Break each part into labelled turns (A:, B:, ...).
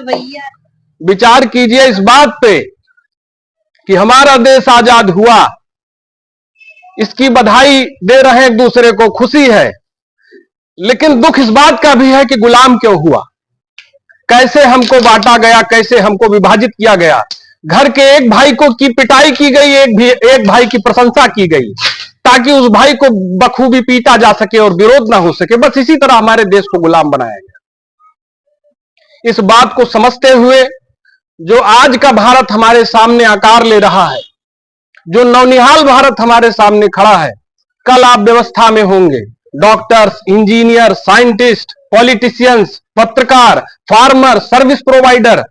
A: विचार कीजिए इस बात पे कि हमारा देश आजाद हुआ, इसकी बधाई दे रहे हैं एक दूसरे को, खुशी है, लेकिन दुख इस बात का भी है कि गुलाम क्यों हुआ, कैसे हमको बांटा गया, कैसे हमको विभाजित किया गया। घर के एक भाई को की पिटाई की गई, एक भाई की प्रशंसा की गई, ताकि उस भाई को बखूबी पीटा जा सके और विरोध ना हो सके। बस इसी तरह हमारे देश को गुलाम बनाया गया। इस बात को समझते हुए जो आज का भारत हमारे सामने आकार ले रहा है, जो नवनिहाल भारत हमारे सामने खड़ा है, कल आप व्यवस्था में होंगे, डॉक्टर्स, इंजीनियर, साइंटिस्ट, पॉलिटिशियंस, पत्रकार, फार्मर, सर्विस प्रोवाइडर,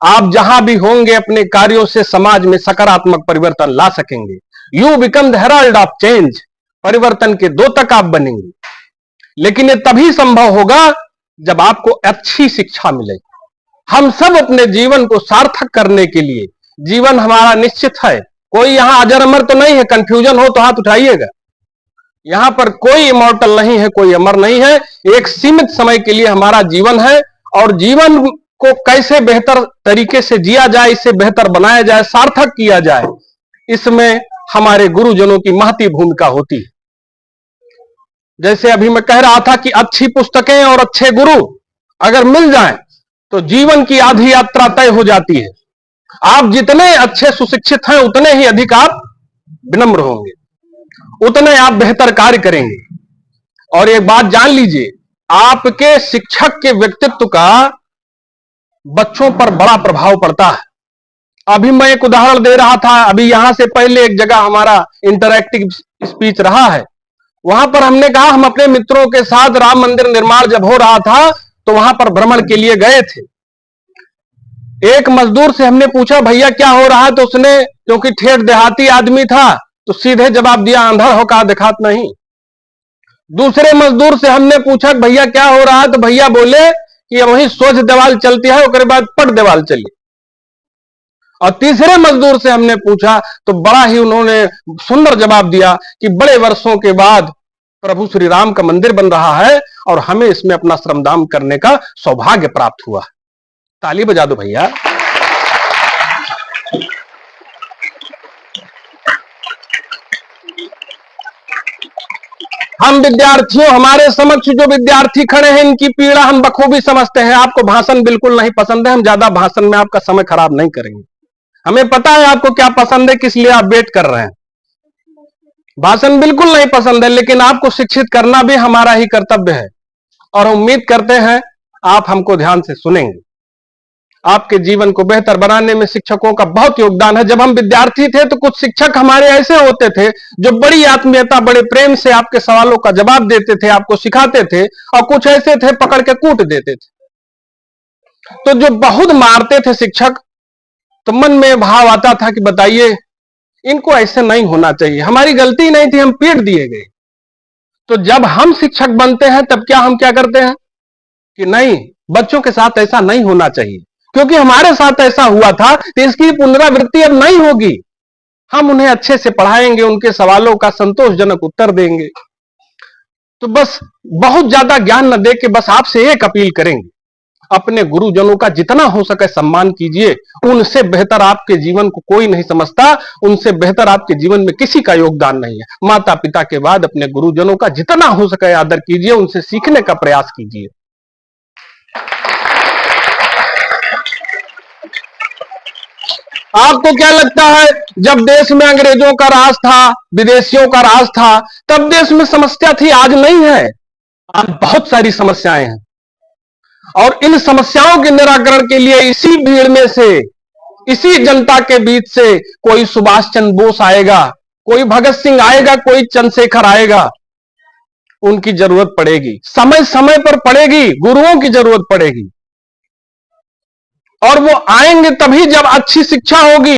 A: आप जहां भी होंगे अपने कार्यों से समाज में सकारात्मक परिवर्तन ला सकेंगे। You become the Herald of change, परिवर्तन के द्योतक आप बनेंगे। लेकिन ये तभी संभव होगा जब आपको अच्छी शिक्षा मिलेगी। हम सब अपने जीवन को सार्थक करने के लिए, जीवन हमारा निश्चित है, कोई यहां अजर अमर तो नहीं है, कंफ्यूजन हो तो हाथ उठाइएगा। यहां पर कोई इमॉर्टल नहीं है, कोई अमर नहीं है, एक सीमित समय के लिए हमारा जीवन है, और जीवन को कैसे बेहतर तरीके से जिया जाए, इसे बेहतर बनाया जाए, सार्थक किया जाए, इसमें हमारे गुरुजनों की महती भूमिका होती है। जैसे अभी मैं कह रहा था कि अच्छी पुस्तकें और अच्छे गुरु अगर मिल जाएं तो जीवन की आधी यात्रा तय हो जाती है। आप जितने अच्छे सुशिक्षित हैं उतने ही अधिक आप विनम्र होंगे, उतने आप बेहतर कार्य करेंगे। और एक बात जान लीजिए, आपके शिक्षक के व्यक्तित्व का बच्चों पर बड़ा प्रभाव पड़ता है। अभी मैं एक उदाहरण दे रहा था, अभी यहां से पहले एक जगह हमारा इंटरैक्टिव स्पीच रहा है, वहां पर हमने कहा हम अपने मित्रों के साथ राम मंदिर निर्माण जब हो रहा था तो वहां पर भ्रमण के लिए गए थे। एक मजदूर से हमने पूछा भैया क्या हो रहा है, तो उसने, क्योंकि ठेठ देहाती आदमी था, तो सीधे जवाब दिया अंधा हो का दिखात नहीं। दूसरे मजदूर से हमने पूछा भैया क्या हो रहा है, तो भैया बोले कि वही सोच दीवाल चलती है, उसके बाद पट दीवाल चली। और तीसरे मजदूर से हमने पूछा तो बड़ा ही उन्होंने सुंदर जवाब दिया कि बड़े वर्षों के बाद प्रभु श्री राम का मंदिर बन रहा है और हमें इसमें अपना श्रमदान करने का सौभाग्य प्राप्त हुआ। ताली बजा दो भैया। हम विद्यार्थियों, हमारे समक्ष जो विद्यार्थी खड़े हैं, इनकी पीड़ा हम बखूबी समझते हैं। आपको भाषण बिल्कुल नहीं पसंद है, हम ज्यादा भाषण में आपका समय खराब नहीं करेंगे। हमें पता है आपको क्या पसंद है, किस लिए आप वेट कर रहे हैं। भाषण बिल्कुल नहीं पसंद है, लेकिन आपको शिक्षित करना भी हमारा ही कर्तव्य है, और उम्मीद करते हैं आप हमको ध्यान से सुनेंगे। आपके जीवन को बेहतर बनाने में शिक्षकों का बहुत योगदान है। जब हम विद्यार्थी थे तो कुछ शिक्षक हमारे ऐसे होते थे जो बड़ी आत्मीयता, बड़े प्रेम से आपके सवालों का जवाब देते थे, आपको सिखाते थे, और कुछ ऐसे थे पकड़ के कूट देते थे। तो जो बहुत मारते थे शिक्षक, तो मन में भाव आता था कि बताइए इनको ऐसे नहीं होना चाहिए, हमारी गलती नहीं थी, हम पीट दिए गए। तो जब हम शिक्षक बनते हैं तब हम क्या करते हैं कि नहीं, बच्चों के साथ ऐसा नहीं होना चाहिए, क्योंकि हमारे साथ ऐसा हुआ था, तो इसकी पुनरावृत्ति अब नहीं होगी। हम उन्हें अच्छे से पढ़ाएंगे, उनके सवालों का संतोषजनक उत्तर देंगे। तो बस बहुत ज्यादा ज्ञान न दे के बस आपसे एक अपील करेंगे, अपने गुरुजनों का जितना हो सके सम्मान कीजिए। उनसे बेहतर आपके जीवन को कोई नहीं समझता, उनसे बेहतर आपके जीवन में किसी का योगदान नहीं है। माता पिता के बाद अपने गुरुजनों का जितना हो सके आदर कीजिए, उनसे सीखने का प्रयास कीजिए। आपको क्या लगता है, जब देश में अंग्रेजों का राज था, विदेशियों का राज था, तब देश में समस्या थी? आज नहीं है, आज बहुत सारी समस्याएं हैं। और इन समस्याओं के निराकरण के लिए इसी भीड़ में से, इसी जनता के बीच से कोई सुभाष चंद्र बोस आएगा, कोई भगत सिंह आएगा, कोई चंद्रशेखर आएगा। उनकी जरूरत पड़ेगी, समय समय पर पड़ेगी, गुरुओं की जरूरत पड़ेगी। और वो आएंगे तभी जब अच्छी शिक्षा होगी।